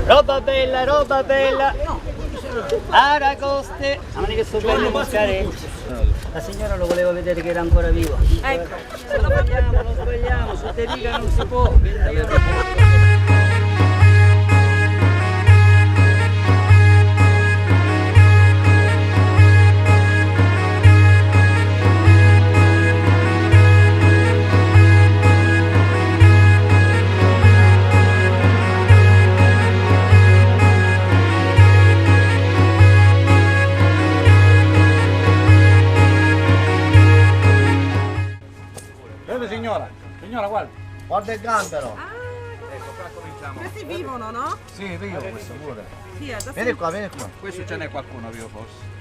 Roba bella, roba bella. Aragoste. Ma che sto bene mascareccio. La signora lo voleva vedere che era ancora vivo. Ecco. Lo sbagliamo, su te dica non si può. Vede signora, guarda. Guarda il gambero. Ecco, qua cominciamo. Questi vivono, no? Sì, vivo questo pure. Sì, adesso Vieni qua, vieni qua. Questo ce n'è qualcuno vivo forse.